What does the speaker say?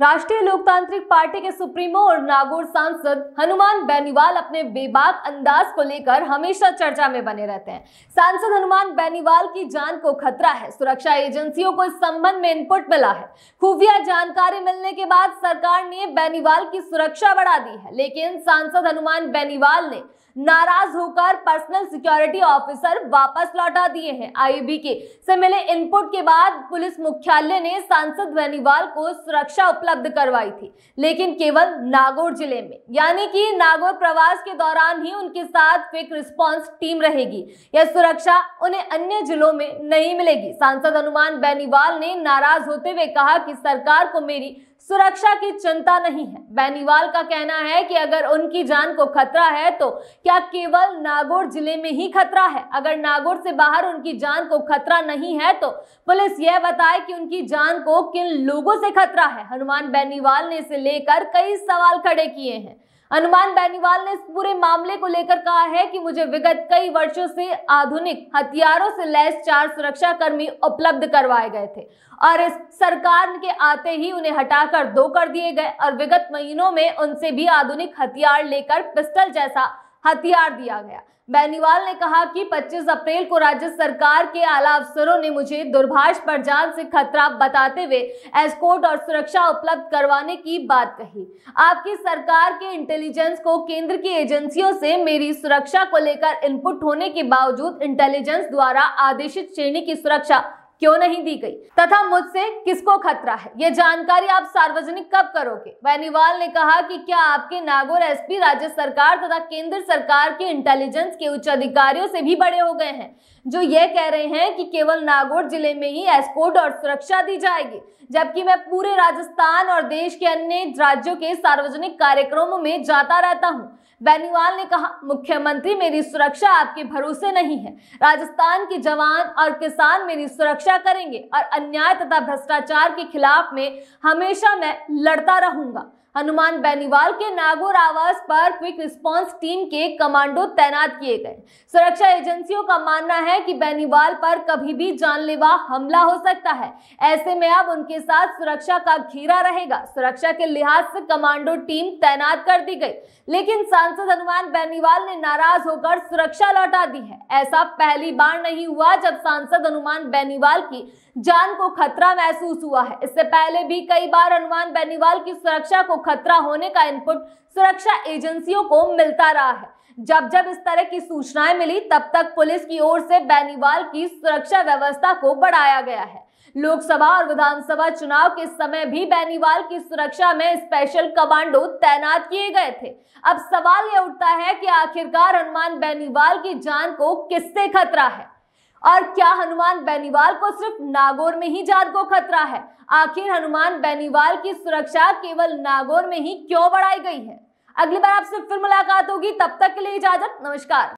राष्ट्रीय लोकतांत्रिक पार्टी के सुप्रीमो और नागौर सांसद हनुमान बेनीवाल अपने बेबाक अंदाज को लेकर हमेशा चर्चा में बने रहते हैं। सांसद हनुमान बेनीवाल की जान को खतरा है। सुरक्षा एजेंसियों को इस संबंध में इनपुट मिला है। खुफिया जानकारी मिलने के बाद सरकार ने बेनीवाल की सुरक्षा बढ़ा दी है, लेकिन सांसद हनुमान बेनीवाल ने नाराज होकर पर्सनल सिक्योरिटी ऑफिसर वापस लौटा दिए हैं। आईबीके से मिले इनपुट के बाद पुलिस मुख्यालय ने सांसद बेनीवाल को सुरक्षा उपलब्ध करवाई थी, लेकिन केवल नागौर जिले में, यानी कि नागौर प्रवास के दौरान ही उनके साथ क्विक रिस्पांस टीम रहेगी। यह सुरक्षा उन्हें अन्य जिलों में नहीं मिलेगी। सांसद हनुमान बेनीवाल ने नाराज होते हुए कहा कि सरकार को मेरी सुरक्षा की चिंता नहीं है। बेनीवाल का कहना है कि अगर उनकी जान को खतरा है तो क्या केवल नागौर जिले में ही खतरा है? अगर नागौर से बाहर उनकी जान को खतरा नहीं है तो पुलिस यह बताए कि उनकी जान को किन लोगों से खतरा है। हनुमान बेनीवाल ने इसे लेकर कई सवाल खड़े किए हैं। हनुमान बेनीवाल ने इस पूरे मामले को लेकर कहा है कि मुझे विगत कई वर्षों से आधुनिक हथियारों से लैस 4 सुरक्षाकर्मी उपलब्ध करवाए गए थे और इस सरकार के आते ही उन्हें हटाकर 2 कर दिए गए और विगत महीनों में उनसे भी आधुनिक हथियार लेकर पिस्टल जैसा हथियार दिया गया। बेनीवाल ने कहा कि 25 अप्रैल को राज्य सरकार के आला अफसरों ने मुझे दूरभाष पर जान से खतरा बताते हुए एस्कॉर्ट और सुरक्षा उपलब्ध करवाने की बात कही। आपकी सरकार के इंटेलिजेंस को केंद्र की एजेंसियों से मेरी सुरक्षा को लेकर इनपुट होने के बावजूद इंटेलिजेंस द्वारा आदेशित श्रेणी की सुरक्षा क्यों नहीं दी गई तथा मुझसे किसको खतरा है, यह जानकारी आप सार्वजनिक कब करोगे? बेनीवाल ने कहा कि क्या आपके नागौर एसपी राज्य सरकार तथा केंद्र सरकार के इंटेलिजेंस के उच्च अधिकारियों से भी बड़े हो गए हैं, जो यह कह रहे हैं कि केवल नागौर जिले में ही एस्कॉर्ट और सुरक्षा दी जाएगी, जबकि मैं पूरे राजस्थान और देश के अन्य राज्यों के सार्वजनिक कार्यक्रमों में जाता रहता हूं। बेनीवाल ने कहा, मुख्यमंत्री मेरी सुरक्षा आपके भरोसे नहीं है। राजस्थान के जवान और किसान मेरी सुरक्षा करेंगे और अन्याय तथा भ्रष्टाचार के खिलाफ में हमेशा मैं लड़ता रहूंगा। हनुमान बेनीवाल के नागौर आवास पर क्विक रिस्पांस टीम के कमांडो तैनात किए गए। सुरक्षा एजेंसियों का मानना है कि बेनीवाल पर कभी भी जानलेवा हमला हो सकता है। ऐसे में अब उनके साथ सुरक्षा का घेरा रहेगा। सुरक्षा के लिहाज से कमांडो टीम तैनात कर दी गई, लेकिन सांसद हनुमान बेनीवाल ने नाराज होकर सुरक्षा लौटा दी है। ऐसा पहली बार नहीं हुआ जब सांसद हनुमान बेनीवाल की जान को खतरा महसूस हुआ है। इससे पहले भी कई बार हनुमान बेनीवाल की सुरक्षा को खतरा होने का इनपुट सुरक्षा एजेंसियों को मिलता रहा है। जब जब इस तरह की सूचनाएं मिली, तब तक पुलिस की ओर से बेनीवाल की सुरक्षा व्यवस्था को बढ़ाया गया है। लोकसभा और विधानसभा चुनाव के समय भी बेनीवाल की सुरक्षा में स्पेशल कमांडो तैनात किए गए थे। अब सवाल यह उठता है कि आखिरकार हनुमान बेनीवाल की जान को किससे खतरा है और क्या हनुमान बेनीवाल को सिर्फ नागौर में ही जान को खतरा है? आखिर हनुमान बेनीवाल की सुरक्षा केवल नागौर में ही क्यों बढ़ाई गई है? अगली बार आपसे फिर मुलाकात होगी, तब तक के लिए इजाजत, नमस्कार।